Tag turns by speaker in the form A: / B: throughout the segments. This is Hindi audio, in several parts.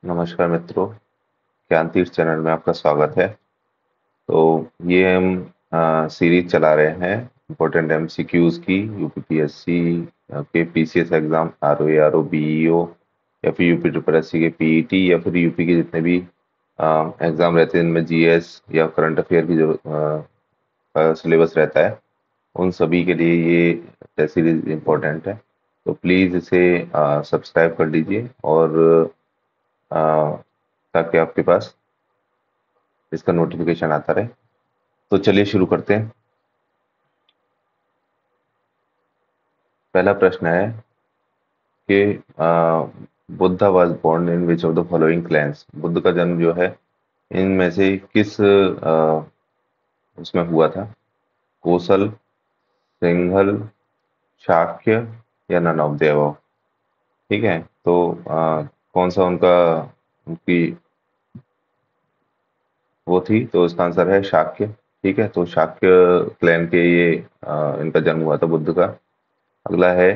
A: नमस्कार मित्रों, ज्ञान तीर्थ चैनल में आपका स्वागत है। तो ये हम सीरीज चला रहे हैं इम्पोर्टेंट एमसीक्यूज की यूपीपीएससी के पीसीएस एग्जाम आरओ बीईओ या फिर यूपी ट्रिपल एससी के पीईटी या फिर यूपी के जितने भी एग्जाम रहते हैं इनमें जीएस या करंट अफेयर की जो सिलेबस रहता है उन सभी के लिए ये टेस्ट सीरीज इम्पोर्टेंट है। तो प्लीज़ इसे सब्सक्राइब कर लीजिए और अ, ताकि आपके पास इसका नोटिफिकेशन आता रहे। तो चलिए शुरू करते हैं। पहला प्रश्न है कि Buddha was born in which of the following clans. बुद्ध का जन्म जो है इनमें से किस उसमें हुआ था? कोसल, सिंघल, शाक्य या नन ऑफ द अबव। ठीक है, तो कौन सा उनका उनकी वो थी? तो इसका आंसर है शाक्य। ठीक है, तो शाक्य क्लैन के ये इनका जन्म हुआ था बुद्ध का। अगला है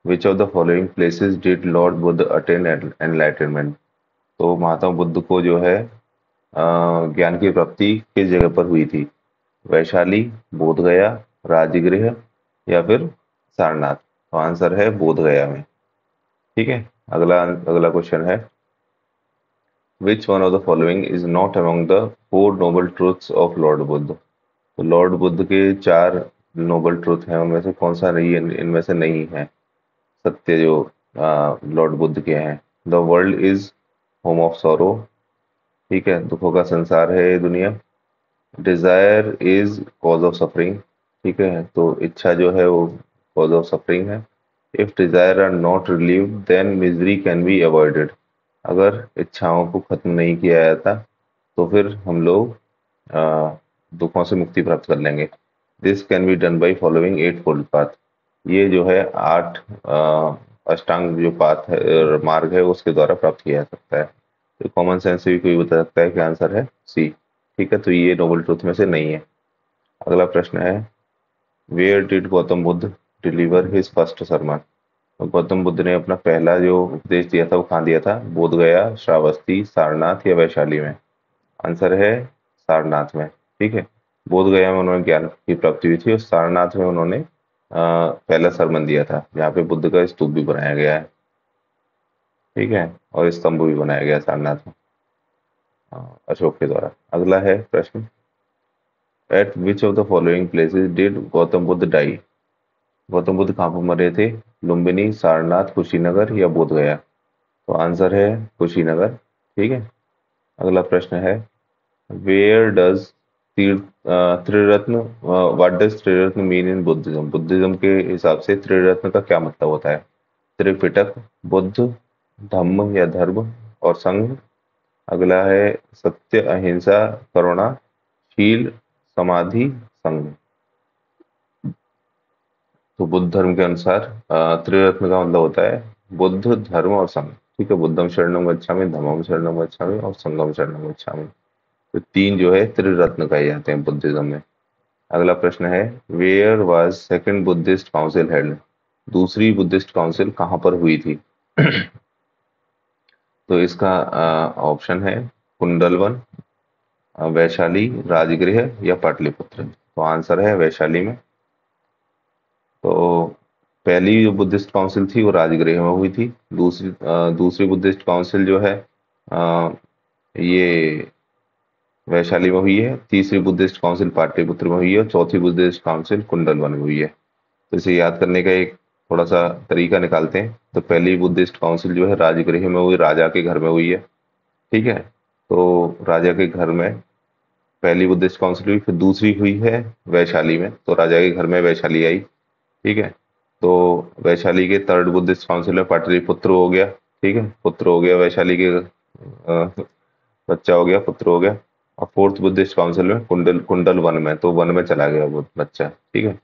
A: which of the following places did Lord Buddha attain enlightenment. तो महात्मा बुद्ध को जो है ज्ञान की प्राप्ति किस जगह पर हुई थी? वैशाली, बोध गया, राजगृह या फिर सारनाथ। तो आंसर है बोध गया में। ठीक है, अगला अगला क्वेश्चन है which one of the following is not among the four noble truths of Lord Buddha. तो लॉर्ड बुद्ध के चार नोबल ट्रूथ हैं उनमें से कौन सा नहीं है, इनमें से नहीं है सत्य जो लॉर्ड बुद्ध के हैं? The world is home of sorrow. ठीक है, दुखों का संसार है ये दुनिया। Desire is cause of suffering. ठीक है, तो इच्छा जो है वो कॉज ऑफ सफरिंग है। If desire are not relieved then misery can be avoided. अगर इच्छाओं को खत्म नहीं किया जाता तो फिर हम लोग दुखों से मुक्ति प्राप्त कर लेंगे। This can be done by following eightfold path. ये जो है आठ अष्टांग जो पाथ है मार्ग है उसके द्वारा प्राप्त किया जा सकता है। तो कॉमन सेंस से भी कोई बता सकता है कि आंसर है सी। ठीक है, तो ये नोबल ट्रूथ में से नहीं है। अगला प्रश्न है where did Gautam Buddha deliver his first sermon. तो गौतम बुद्ध ने अपना पहला जो उपदेश दिया था वो कहाँ दिया था? बोध गया, श्रावस्ती, सारनाथ या वैशाली में। आंसर है सारनाथ में। ठीक है, बोध गया में उन्होंने ज्ञान की प्राप्ति हुई थी और सारनाथ में उन्होंने पहला सरमन दिया था जहाँ पे बुद्ध का स्तूप भी बनाया गया है। ठीक है, और स्तंभ भी बनाया गया है सारनाथ में अशोक के द्वारा। अगला है प्रश्न at which of the following places did Gautam Buddha die. Gautam Buddha कहाँ पर मरे थे? लुम्बिनी, सारनाथ, कुशीनगर या बोध गया। तो आंसर है कुशीनगर। ठीक है, अगला प्रश्न है where does Triratna what does Triratna mean in Buddhism. Buddhism के हिसाब से त्रिरत्न का क्या मतलब होता है? त्रिपिटक, बुद्ध, धम्म या धर्म और संघ। अगला है सत्य, अहिंसा, करुणा, शील, समाधि, संघ। तो बुद्ध धर्म के अनुसार त्रिरत्न का मतलब होता है बुद्ध, धर्म और संघ। ठीक है, बुद्धम शरणम गच्छामि, धम्मम शरणम गच्छामि और संघम शरणम गच्छामि। तो तीन जो है त्रिरत्न कहे जाते हैं बुद्धिज्म में। अगला प्रश्न है where was second Buddhist council held. दूसरी बुद्धिस्ट काउंसिल कहाँ पर हुई थी? तो इसका ऑप्शन है कुंडलवन, वैशाली, राजगृह या पाटलिपुत्र। तो आंसर है वैशाली में। तो पहली जो बुद्धिस्ट काउंसिल थी वो राजगृह में हुई थी। दूसरी बुद्धिस्ट काउंसिल जो है अ, ये वैशाली में हुई है। तीसरी बुद्धिस्ट काउंसिल पाटलिपुत्र में हुई है और चौथी बुद्धिस्ट काउंसिल कुंडलवन में हुई है। तो इसे याद करने का एक थोड़ा सा तरीका निकालते हैं। तो पहली बुद्धिस्ट काउंसिल जो है राजगृह में हुई, राजा के घर में हुई है। ठीक है, तो राजा के घर में पहली बुद्धिस्ट काउंसिल हुई, फिर दूसरी हुई है वैशाली में, तो राजा के घर में वैशाली आई। ठीक है, तो वैशाली के थर्ड बुद्धिस्ट काउंसिल में पाटलिपुत्र हो गया। ठीक है, पुत्र हो गया वैशाली के बच्चा हो गया, पुत्र हो गया। और फोर्थ बुद्धिस्ट काउंसिल में कुंडल वन में, तो वन में चला गया वो बच्चा। ठीक है,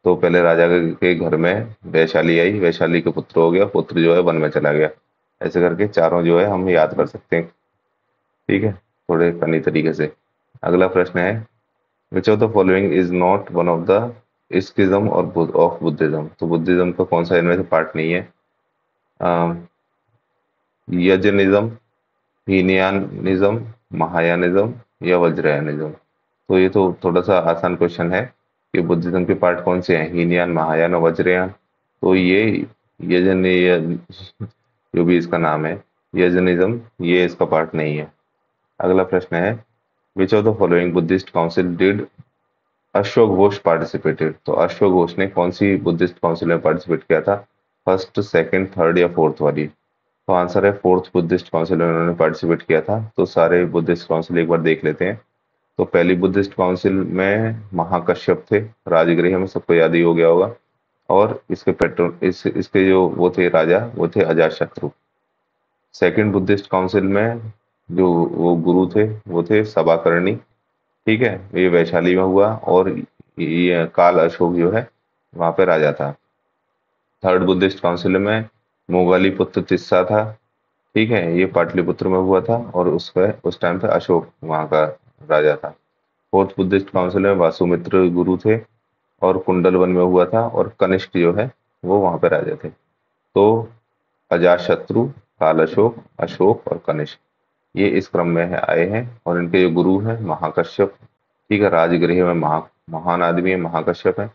A: तो पहले राजा के घर में वैशाली आई, वैशाली के पुत्र हो गया, पुत्र जो है वन में चला गया। ऐसे करके चारों जो है हम याद कर सकते हैं। ठीक है, थोड़े फनी तरीके से। अगला प्रश्न है which of the following is not one of the schism और ऑफ बुद्धिज्म। तो बुद्धिज्म का कौन सा इनमें से पार्ट नहीं है? यजनिज्म, हीनयानिज्म, महायानिज्म या वज्रयानिज्म। तो ये तो थोड़ा सा आसान क्वेश्चन है कि बुद्धिज्म के पार्ट कौन से हैं, हीनयान, महायान और वज्रयान। तो ये यजन जो भी इसका नाम है यजनिज्म, ये इसका पार्ट नहीं है। अगला प्रश्न है which of the following Buddhist council did Ashok Ghosh participated. तो अशोक घोष ने कौन सी बुद्धिस्ट काउंसिल में पार्टिसिपेट किया था, फर्स्ट, सेकंड, थर्ड या फोर्थ वाली। तो आंसर है फोर्थ बुद्धिस्ट काउंसिल में उन्होंने पार्टिसिपेट किया था। तो सारे बुद्धिस्ट काउंसिल एक बार देख लेते हैं। तो पहली बुद्धिस्ट काउंसिल में महाकश्यप थे, राजगृह में, सबको याद ही हो गया होगा। और इसके पेट्रोन इसके जो वो थे राजा, वो थे अजातशत्रु। सेकंड बुद्धिस्ट काउंसिल में जो वो गुरु थे वो थे सभाकर्णी। ठीक है, ये वैशाली में हुआ और ये काल अशोक जो है वहां पे राजा था। थर्ड बुद्धिस्ट काउंसिल में मोगाली पुत्र तिस्सा था। ठीक है, ये पाटलिपुत्र में हुआ था और उस टाइम पे अशोक वहां का राजा था। फोर्थ बुद्धिस्ट काउंसिल में वासुमित्र गुरु थे और कुंडलवन में हुआ था और कनिष्क जो है वो वहां पे राजा थे। तो अजातशत्रु, काल अशोक, अशोक और कनिष्क, ये इस क्रम में आए हैं। और इनके जो गुरु हैं महाकश्यप। ठीक है, राजगृह में महान आदमी है महाकश्यप है।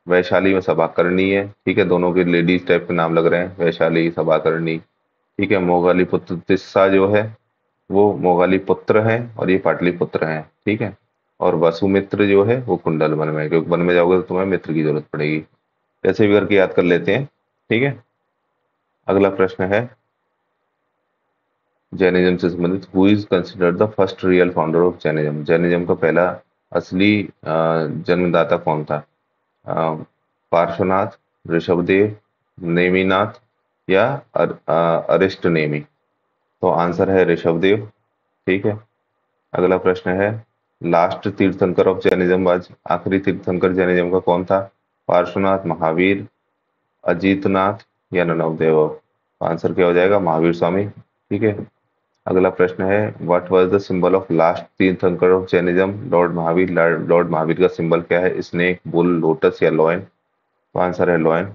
A: वैशाली में सभाकर्णी है। ठीक है, दोनों के लेडीज टाइप के नाम लग रहे हैं, वैशाली, सभाकर्णी। ठीक है, मोगाली पुत्र तिस्सा जो है वो मोगाली पुत्र हैं और ये पाटलिपुत्र हैं। ठीक है, और वसुमित्र जो है वो कुंडल वन में है, क्योंकि वन में जाओगे तो तुम्हें मित्र की जरूरत पड़ेगी। ऐसे भी करके याद कर लेते हैं। ठीक है, अगला प्रश्न है जैनिज्म से संबंधित, who is considered the first real founder of Jainism. Jainism का पहला असली जन्मदाता कौन था, पार्श्वनाथ, ऋषभदेव, नेमिनाथ या अरिष्ट नेमि। तो आंसर है ऋषभदेव। ठीक है, अगला प्रश्न है लास्ट तीर्थंकर ऑफ जैनिज्म, आज आखिरी तीर्थंकर जैनिज्म का कौन था, पार्श्वनाथ, महावीर, अजीतनाथ या ननवदेव। आंसर क्या हो जाएगा, महावीर स्वामी। ठीक है, अगला प्रश्न है what was the symbol of last Tirthankara of Jainism, lord Mahavir. Lord Mahavir का सिंबल क्या है, स्नेक, बुल, लोटस या लॉयन। तो आंसर है लॉयन।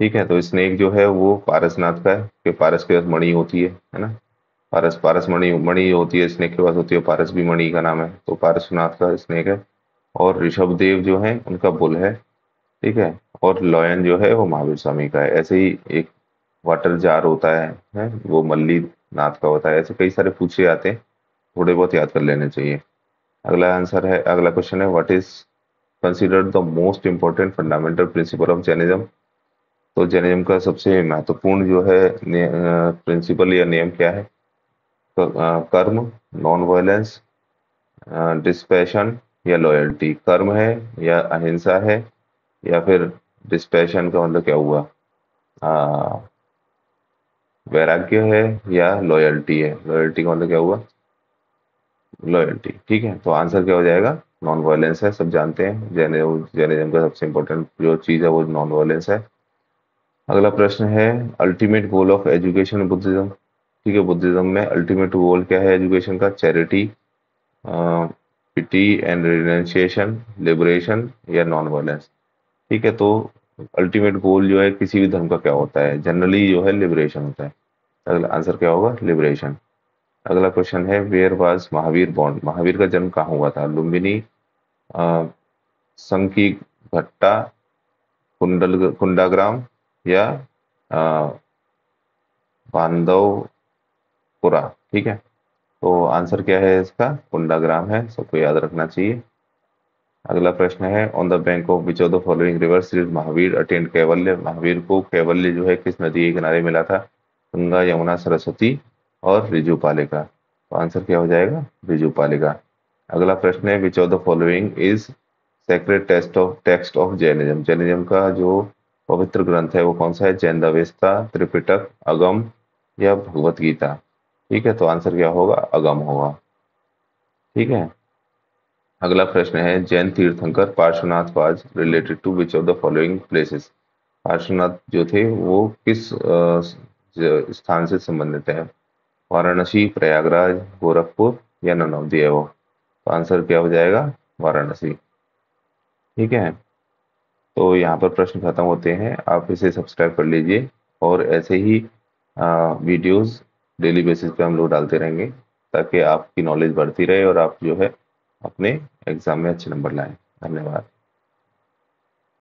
A: ठीक है, तो स्नेक जो है वो पारसनाथ का है, कि पारस के पास मणि होती है ना। पारस पारस मणि मणि होती है, स्नेक के पास होती है, पारस भी मणि का नाम है, तो पारसनाथ का स्नेक है। और ऋषभ देव जो है उनका बुल है। ठीक है, और लॉयन जो है वो महावीर स्वामी का है। ऐसे ही एक वाटर जार होता है वो मल्ली नाथ का होता है। ऐसे कई सारे पूछे आते हैं, थोड़े बहुत याद कर लेने चाहिए। अगला क्वेश्चन है what is considered the most important fundamental principle of Jainism. तो जैनिज्म का सबसे महत्वपूर्ण जो है प्रिंसिपल या नियम क्या है, तो कर्म, नॉन वायलेंस, डिस्पैशन या लॉयल्टी। कर्म है या अहिंसा है या फिर डिस्पैशन का मतलब क्या हुआ, वैराग्य है या लॉयल्टी है। लॉयल्टी का मतलब क्या हुआ, लॉयल्टी। ठीक है, तो आंसर क्या हो जाएगा, नॉन वायलेंस है। सब जानते हैं जैनिज्म का सबसे इंपॉर्टेंट जो चीज है वो नॉन वायलेंस है। अगला प्रश्न है ultimate goal of education Buddhism. ठीक है, बुद्धिज्म में अल्टीमेट गोल क्या है एजुकेशन का, charity, pity and renunciation, liberation या नॉन वायलेंस। ठीक है, तो अल्टीमेट गोल जो है किसी भी धर्म का क्या होता है, जनरली जो है लिबरेशन होता है। अगला आंसर क्या होगा, लिबरेशन। अगला क्वेश्चन है where was Mahavir born. Mahavir का जन्म कहाँ हुआ था, लुम्बिनी, संकी घट्टा, कुंडाग्राम या बांधवपुरा। ठीक है, तो आंसर क्या है इसका, कुंडाग्राम है, सबको याद रखना चाहिए। अगला प्रश्न है on the bank of which of the following rivers did Mahavir attend कैवल्य। महावीर को कैवल्य जो है किस नदी के किनारे मिला था, गंगा, यमुना, सरस्वती और रिजुपालिका। तो आंसर क्या हो जाएगा, रिजुपालिका। अगला प्रश्न है which of the following is sacred text of Jainism. Jainism का जो पवित्र ग्रंथ है वो कौन सा है, जैन अवेस्ता, त्रिपिटक, अगम या भगवत गीता। ठीक है, तो आंसर क्या होगा, अगम होगा। ठीक है, अगला प्रश्न है Jain tirthankar Parshvanath was related to which of the following places. Parshvanath जो थे वो किस स्थान से संबंधित है, वाराणसी, प्रयागराज, गोरखपुर या नन ऑफ द एबव। तो आंसर क्या हो जाएगा, वाराणसी। ठीक है, तो यहाँ पर प्रश्न खत्म होते हैं, आप इसे सब्सक्राइब कर लीजिए और ऐसे ही वीडियोस डेली बेसिस पे हम लोग डालते रहेंगे, ताकि आपकी नॉलेज बढ़ती रहे और आप जो है अपने एग्जाम में अच्छे नंबर लाएं। धन्यवाद।